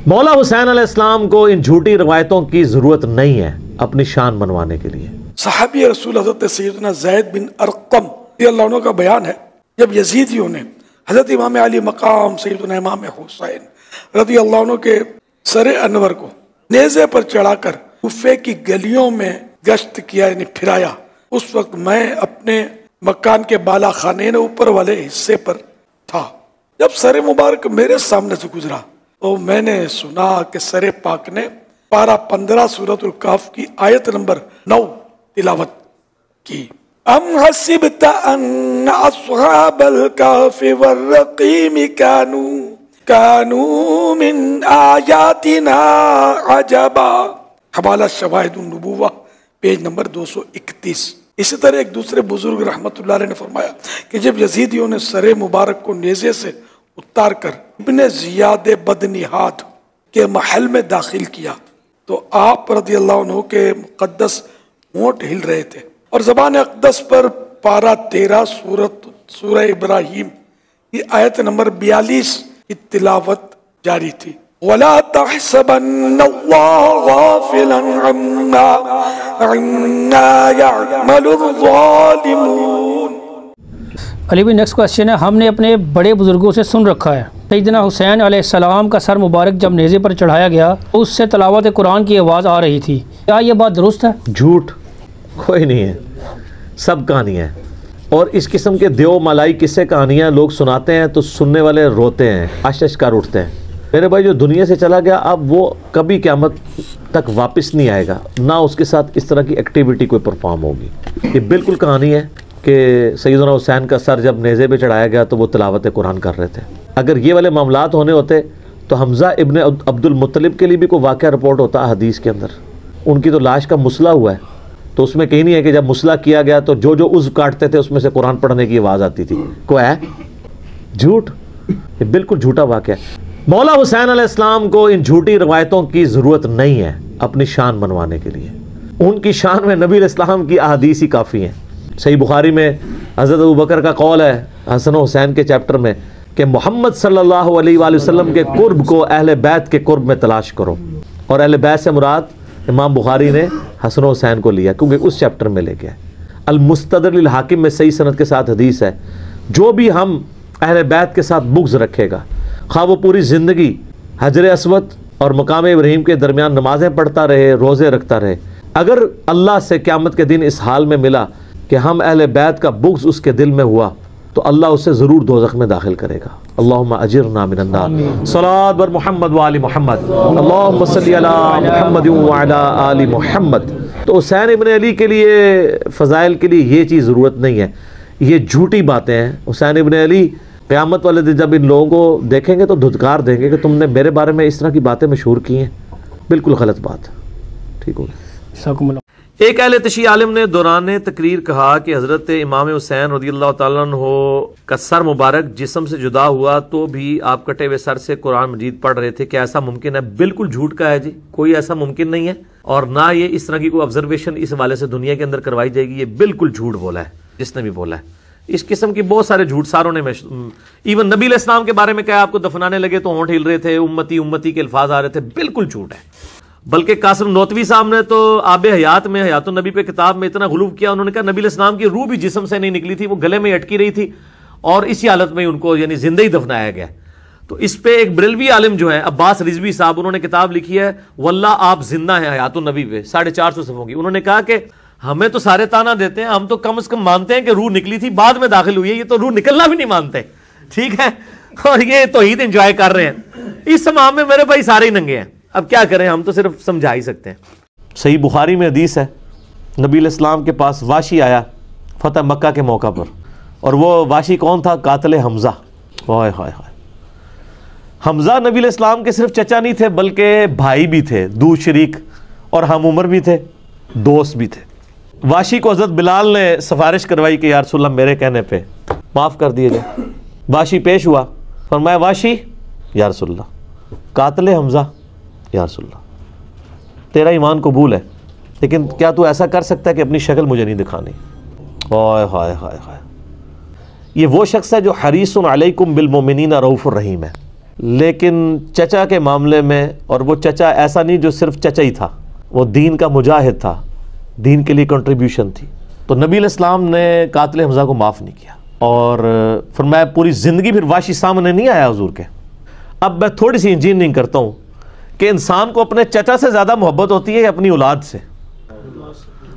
مولا حسین علیہ السلام کو ان جھوٹی روایتوں کی ضرورت نہیں ہے اپنی شان بنوانے کے لیے۔ صحابی رسول حضرت سیدنا زید بن ارقم رضی اللہ عنہ کا بیان ہے، جب یزیدیوں نے حضرت امام علی مقام سیدنا امام حسین رضی اللہ عنہ کے سر انور کو نیزے پر چڑھا کر کوفے کی گلیوں میں گشت کیا، یعنی پھرایا، اس وقت میں اپنے مکان کے بالا خانے اوپر والے حصے پر تھا۔ جب سر مبارک میرے سامنے سے گزرا تو میں نے سنا کہ سر پاک نے پارہ 15 سورۃ الکہف کی آیت نمبر 9 تلاوت کی۔ ام حسبت ان اصحاب الکہف والرقیم کانوا من آیاتنا عجبا، حوالہ شواہد النبوہ پیج نمبر 231۔ اسی طرح ایک دوسرے بزرگ رحمت اللہ علیہ نے فرمایا کہ جب یزیدیوں نے سر مبارک کو نیزے سے اتار کر ابن زیاد بدنہاد کے محل میں داخل کیا تو آپ رضی اللہ عنہ کے مقدس ہونٹ ہل رہے تھے اور زبان اقدس پر پارہ 13 سورہ ابراہیم کی آیت نمبر 42 کی تلاوت جاری تھی۔ وَلَا تَحْسَبَنَّ اللَّهَ غَافِلًا عَمَّا يَعْمَلُ الظَّالِمُونَ۔ علی بھائی نیکسٹ کوشچن ہے، ہم نے اپنے بڑے بزرگوں سے سن رکھا ہے سیدنا حسین علیہ السلام کا سر مبارک جب نیزے پر چڑھایا گیا اس سے تلاوت قرآن کی آواز آ رہی تھی، کیا یہ بات درست ہے؟ جھوٹ کوئی نہیں ہے، سب کہانیاں ہیں، اور اس قسم کے دیو ملائی قصے کہانیاں لوگ سناتے ہیں تو سننے والے روتے ہیں، اشش کر اٹھتے ہیں۔ میرے بھائی جو دنیا سے چلا گیا اب وہ کبھی قیامت تک واپس نہیں آئے گا، نہ اس کے ساتھ اس طرح کی ایکٹیویٹی کوئی پرفارم ہوگی۔ یہ بالکل کہانی ہے کہ سیدنا حسین کا سر جب نیزے پہ چڑھایا گیا تو وہ تلاوت قرآن کر رہے تھے۔ اگر یہ والے معاملات ہونے ہوتے تو حمزہ ابن عبد المطلب کے لیے بھی کوئی واقعہ رپورٹ ہوتا حدیث کے اندر، ان کی تو لاش کا مسئلہ ہوا ہے تو اس میں کہیں نہیں ہے کہ جب مسئلہ کیا گیا تو جو عضو کاٹتے تھے اس میں سے قرآن پڑھنے کی آواز آتی تھی، کوئی ہے؟ جھوٹ، یہ بالکل جھوٹا واقعہ ہے۔ مولا حسین علیہ السلام کو ان جھوٹی روایتوں کی ضرورت نہیں ہے اپنی شان بنوانے کے لیے، ان کی شان میں نبی علیہ السلام کی احادیث ہی کافی ہیں۔ صحیح بخاری میں حضرت ابوبکر کا قول ہے حسن و حسین کے چیپٹر میں کہ محمد صلی اللہ علیہ وآلہ وسلم کے قرب کو اہل بیت کے قرب میں تلاش کرو، اور اہل بیت سے مراد امام بخاری نے حسن و حسین کو لیا کیونکہ اس چیپٹر میں لے گیا۔ المستدرک للحاکم میں صحیح سند کے ساتھ حدیث ہے، جو بھی ہم اہل بیت کے ساتھ بغض رکھے گا، خواہ وہ پوری زندگی حجر اسود اور مقام ابراہیم کے درمیان نمازیں پڑھتا رہے، روزے رکھتا رہے، اگر اللہ سے قیامت کے دن اس حال میں ملا کہ ہم اہل بیت کا بغض اس کے دل میں ہوا تو اللہ اسے ضرور دوزخ میں داخل کرے گا۔ اللہم اجرنا من النار۔ صلاۃ بر محمد وآل محمد، اللہم صلی علی محمد وعلی آل محمد۔ تو حسین ابن علی کے لیے فضائل کے لیے یہ چیز ضرورت نہیں ہے، یہ جھوٹی باتیں ہیں۔ حسین ابن علی قیامت والے دن جب ان لوگوں کو دیکھیں گے تو دھتکار دیں گے کہ تم نے میرے بارے میں اس طرح کی باتیں مشہور کی ہیں، بالکل غلط بات۔ ٹھیک ہو گیا۔ ایک اہل تشیع عالم نے دوران تقریر کہا کہ حضرت امام حسین رضی اللہ تعالیٰ عنہ کا سر مبارک جسم سے جدا ہوا تو بھی آپ کٹے ہوئے سر سے قرآن مجید پڑھ رہے تھے، کیا ایسا ممکن ہے؟ بالکل جھوٹ کا ہے جی، کوئی ایسا ممکن نہیں ہے، اور نہ یہ اس طرح کی کوئی آبزرویشن اس حوالے سے دنیا کے اندر کروائی جائے گی۔ یہ بالکل جھوٹ بولا ہے جس نے بھی بولا ہے۔ اس قسم کی بہت سارے جھوٹ ساروں نے ایون نبی علیہ السلام کے بارے میں کہا آپ کو دفنانے لگے تو ہونٹ ہل رہے تھے، امتی امتی کے الفاظ آ رہے تھے، بالکل جھوٹ ہے۔ بلکہ قاسم نوتوی صاحب نے تو آب حیات میں حیات النبی پہ کتاب میں اتنا غلو کیا، انہوں نے کہا نبی علیہ السلام کی روح بھی جسم سے نہیں نکلی تھی، وہ گلے میں اٹکی رہی تھی اور اسی حالت میں ان کو یعنی زندہ ہی دفنایا گیا۔ تو اس پہ ایک بریلوی عالم جو ہے عباس رضوی صاحب، انہوں نے کتاب لکھی ہے واللہ آپ زندہ ہیں حیات النبی پہ، 450 صفحوں کی۔ انہوں نے کہا کہ ہمیں تو سارے تانا دیتے ہیں، ہم تو کم از کم مانتے ہیں کہ روح نکلی تھی، بعد میں داخل ہوئی ہے، یہ تو روح نکلنا بھی نہیں مانتے، ٹھیک ہے، اور یہ توحید انجوائے کر رہے ہیں۔ اس معاملے میں میرے بھائی سارے ہی ننگے ہیں، اب کیا کریں، ہم تو صرف سمجھا ہی سکتے ہیں۔ صحیح بخاری میں حدیث ہے، نبی علیہ السلام کے پاس واشی آیا فتح مکہ کے موقع پر، اور وہ واشی کون تھا؟ قاتل حمزہ۔ ہائے ہائے ہائے، حمزہ نبی علیہ السلام کے صرف چچا نہیں تھے بلکہ بھائی بھی تھے، دو شریک اور ہم عمر بھی تھے، دوست بھی تھے۔ واشی کو حضرت بلال نے سفارش کروائی کہ یا رسول اللہ میرے کہنے پہ معاف کر دیے جائے۔ واشی پیش ہوا، فرمایا واشی یا رسول اللہ قاتل حمزہ، یا رسول اللہ تیرا ایمان قبول ہے لیکن کیا تو ایسا کر سکتا ہے کہ اپنی شکل مجھے نہیں دکھانی؟ ہائے ہائے ہائے ہائے، یہ وہ شخص ہے جو حریص علیکم بالمؤمنین رؤوف الرحیم ہے۔ لیکن چچا کے معاملے میں، اور وہ چچا ایسا نہیں جو صرف چچا ہی تھا، وہ دین کا مجاہد تھا، دین کے لیے کنٹریبیوشن تھی. تو نبی علیہ السلام نے قاتل حمزہ کو معاف نہیں کیا، اور فرمایا پوری زندگی پھر واشی سامنے نہیں آیا حضور کے. اب میں تھوڑی سی انجینئرنگ کرتا ہوں کہ انسان کو اپنے چچا سے زیادہ محبت ہوتی ہے یا اپنی اولاد سے؟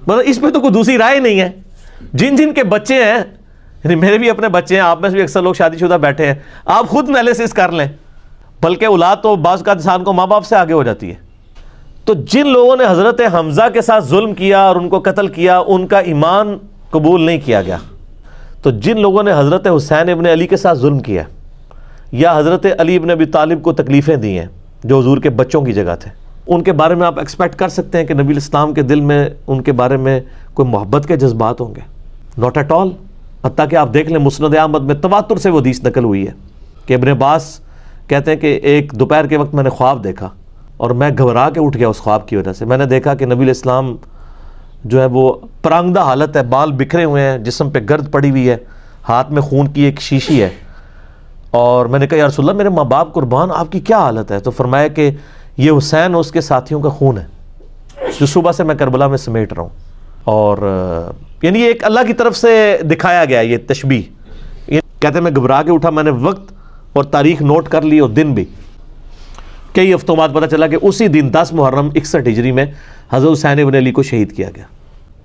مطلب اس پہ تو کوئی دوسری رائے نہیں ہے. جن جن کے بچے ہیں، یعنی میرے بھی اپنے بچے ہیں، آپ میں سے بھی اکثر لوگ شادی شدہ بیٹھے ہیں، آپ خود انالیسس کر لیں. بلکہ اولاد تو بعض کا انسان کو ماں باپ سے آگے ہو جاتی ہے. تو جن لوگوں نے حضرت حمزہ کے ساتھ ظلم کیا اور ان کو قتل کیا، ان کا ایمان قبول نہیں کیا گیا. تو جن لوگوں نے حضرت حسین ابن علی کے ساتھ ظلم کیا یا حضرت علی ابن ابی طالب کو تکلیفیں دی ہیں جو حضور کے بچوں کی جگہ تھے، ان کے بارے میں آپ ایکسپیکٹ کر سکتے ہیں کہ نبی الاسلام کے دل میں ان کے بارے میں کوئی محبت کے جذبات ہوں گے؟ Not at all. حتیٰ کہ آپ دیکھ لیں مسند احمد میں تواتر سے وہ حدیث نقل ہوئی ہے کہ ابن عباس کہتے ہیں کہ ایک دوپہر کے وقت میں نے خواب دیکھا اور میں گھبرا کے اٹھ گیا اس خواب کی وجہ سے. میں نے دیکھا کہ نبی الاسلام جو ہے وہ پرانگدہ حالت ہے، بال بکھرے ہوئے ہیں، جسم پہ گرد پڑی ہوئی ہے، ہاتھ میں خون کی ایک شیشی ہے. اور میں نے کہا یا رسول اللہ میرے ماں باپ قربان، آپ کی کیا حالت ہے؟ تو فرمایا کہ یہ حسین اور اس کے ساتھیوں کا خون ہے جو صبح سے میں کربلا میں سمیٹ رہا ہوں. اور یعنی یہ ایک اللہ کی طرف سے دکھایا گیا یہ تشبیہ. کہتے ہیں میں گھبرا کے اٹھا، میں نے وقت اور تاریخ نوٹ کر لی اور دن بھی. کئی ہفتوں بعد پتہ چلا کہ اسی دن 10 محرم 61 ہجری میں حضرت حسین ابن علی کو شہید کیا گیا.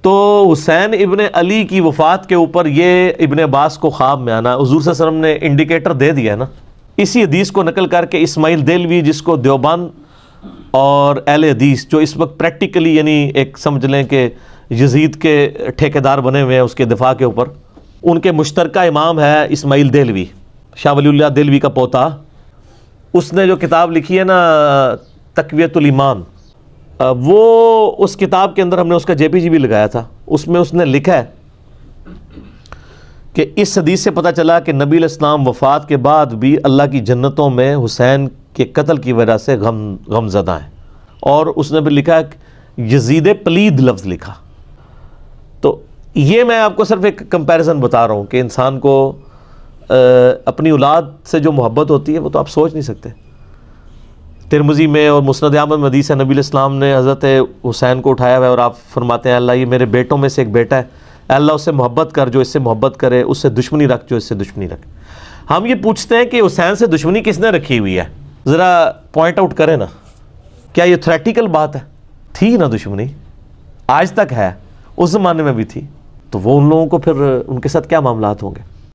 تو حسین ابن علی کی وفات کے اوپر یہ ابن عباس کو خواب میں آنا حضور صلی اللہ علیہ وسلم نے انڈیکیٹر دے دیا ہے نا. اسی حدیث کو نقل کر کے اسماعیل دہلوی، جس کو دیوبند اور اہل حدیث جو اس وقت پریکٹیکلی یعنی ایک سمجھ لیں کہ یزید کے ٹھیکیدار بنے ہوئے ہیں اس کے دفاع کے اوپر، ان کے مشترکہ امام ہے اسماعیل دہلوی، شاہ ولی اللہ دہلوی کا پوتا. اس نے جو کتاب لکھی ہے نا تقویت الایمان، وہ اس کتاب کے اندر ہم نے اس کا جے پی جی بھی لگایا تھا. اس میں اس نے لکھا ہے کہ اس حدیث سے پتہ چلا کہ نبی علیہ السلام وفات کے بعد بھی اللہ کی جنتوں میں حسین کے قتل کی وجہ سے غم زدہ ہیں. اور اس نے بھی لکھا یزید پلید لفظ لکھا. تو یہ میں آپ کو صرف ایک کمپیریزن بتا رہا ہوں کہ انسان کو اپنی اولاد سے جو محبت ہوتی ہے وہ تو آپ سوچ نہیں سکتے. ترمذی میں اور مسند احمد میں حدیث ہے نبی علیہ السلام نے حضرت حسین کو اٹھایا ہوا ہے اور آپ فرماتے ہیں اللہ یہ میرے بیٹوں میں سے ایک بیٹا ہے، اے اللہ اس سے محبت کر جو اس سے محبت کرے، اس سے دشمنی رکھ جو اس سے دشمنی رکھ. ہم یہ پوچھتے ہیں کہ حسین سے دشمنی کس نے رکھی ہوئی ہے؟ ذرا پوائنٹ آؤٹ کریں نا. کیا یہ تھریٹیکل بات ہے؟ تھی نا دشمنی، آج تک ہے، اس زمانے میں بھی تھی. تو وہ ان لوگوں کو پھر ان کے ساتھ کیا معاملات ہوں گے؟